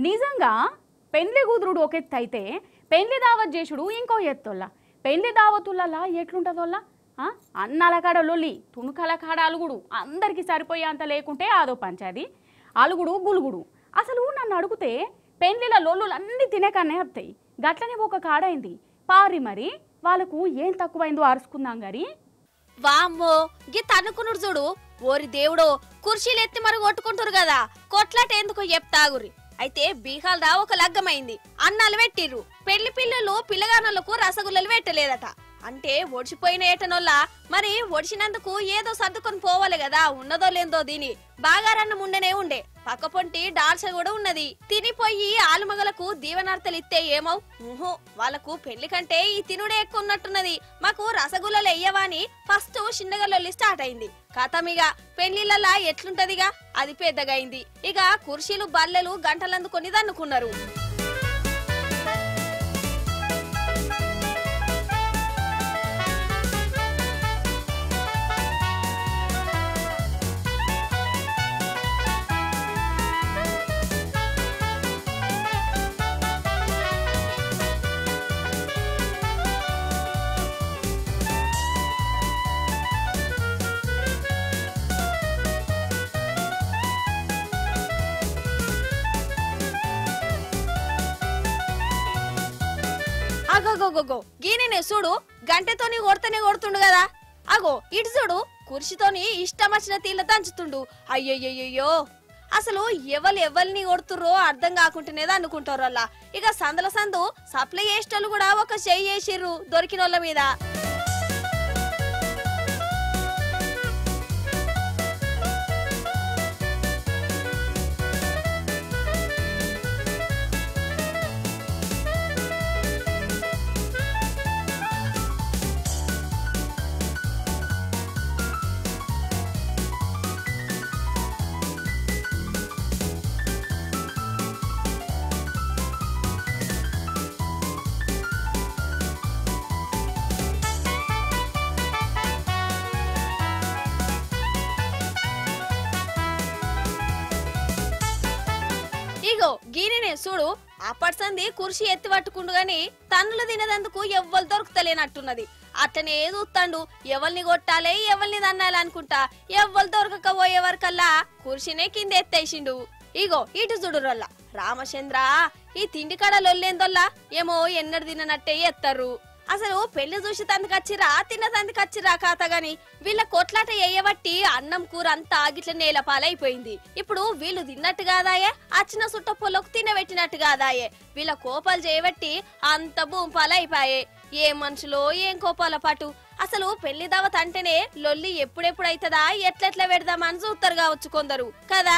నిజంగా పెండ్లి కుదురుడు ఒక ఎత్తు అయితే పెండ్లి దావత్ చేసుడు ఇంకో ఎత్తోళ్ళ. పెండ్లి దావతులలా ఎట్లుంటుందోళ్ళ అన్నాల కాడ లొల్లి, తుణుకల కాడ అలుగుడు, అందరికీ సరిపోయేంత లేకుంటే అదో పంచాది. అలుగుడు గులుగుడు. అసలు నన్ను అడిగితే పెండ్లిల లొల్లులు అన్నీ తినేకనే వస్తాయి. గట్లనే ఒక కాడైంది పారి. మరి వాళ్ళకు ఏం తక్కువైందో అరుచుకుందాం గారి. వామ్మో గీ తన్నుకునుడు చూడు. ఓరి దేవుడో, కుర్చీలు ఎత్తి మరి కొట్టుకుంటారు కదా, కొట్లాట ఎందుకో చెప్తాగురి. అయితే బీహాల్దా ఒక లగ్గమైంది, అన్నాలు పెట్టిర్రు. పెళ్లి పిల్లలు పిల్లగానోళ్లకు రసగుల్లలు పెట్టలేదట. అంటే ఒడిచిపోయిన ఏటనోళ్ళ మరి ఒడిచినందుకు ఏదో సర్దుకొని పోవాలి కదా, ఉన్నదో లేదో దీని. బాగారన్నం ఉండనే ఉండే, పక్క పొంటి డాల్చ కూడా ఉన్నది. తినిపోయి ఆలుమగలకు దీవెనార్తలు ఇస్తే ఏమవు. వాళ్ళకు పెళ్లి కంటే ఈ తినుడే ఎక్కువ ఉన్నట్టున్నది. మాకు రసగుల్లలు ఎయ్యవాని ఫస్ట్ చిన్నగల్లొల్లి స్టార్ట్ అయింది. కథమిగా పెళ్లిళ్ళలా ఎట్లుంటదిగా అది పెద్దగా అయింది. ఇక కుర్చీలు బల్లెలు గంటలందుకొని దన్నుకున్నారు. అగోగోగో గీనే చూడు, గంటతోని కొడతనే కొడుతుండు కదా. అగో ఇటు చూడు, కుర్చీతోని ఇష్టం వచ్చిన తీళ్ళ దంచుతుండు. అయ్యయ్యో, అసలు ఎవరిని కొడుతుర్రో అర్థం కాకుంటునేది అనుకుంటారు అలా. ఇక సందుల సందు సప్లై చేసేటోళ్ళు కూడా ఒక చెయ్యి చేసిర్రు దొరికిన వాళ్ళ మీద. ఇగో గీనే చూడు, అప్పటిసంది కుర్చీ ఎత్తి పట్టుకుండు గాని తన్నులు తినేదందుకు ఎవ్వరు దొరుకుతలేనట్టున్నది. అట్లనే చూస్తాండు, ఎవరిని కొట్టాలి ఎవరిని దన్నాలి అనుకుంటా. ఎవ్వరు దొరకకపోయే వరకల్లా కుర్చీనే కింద ఎత్తేసిండు. ఇగో ఇటు చూడు రొల్ల రామచంద్ర, ఈ తిండి కాడ లొల్లేందొల్లా ఏమో ఎన్నడు తిననట్టే ఎత్తారు. అసలు పెళ్లి చూసి తందుకచ్చిరా తిన్న తందుకచ్చిరా కాత గాని వీళ్ళ కొట్లాట ఎయ్యబట్టి అన్నం కూర అంతా ఆగిట్ల నేల పాలైపోయింది. ఇప్పుడు వీళ్ళు తిన్నట్టు కాదాయే, అచ్చిన సుట్ట పొలకు తినబెట్టినట్టు కాదాయే. వీళ్ళ కోపాలు చేయబట్టి అంత భూంపాలైపాయే. ఏ మనుషులో ఏం కోపాల పాటు. అసలు పెళ్లి దావత్ అంటేనే లొల్లి ఎప్పుడెప్పుడైతదా, ఎట్లెట్లా పెడదామని చూస్తారు కావచ్చు కొందరు కదా.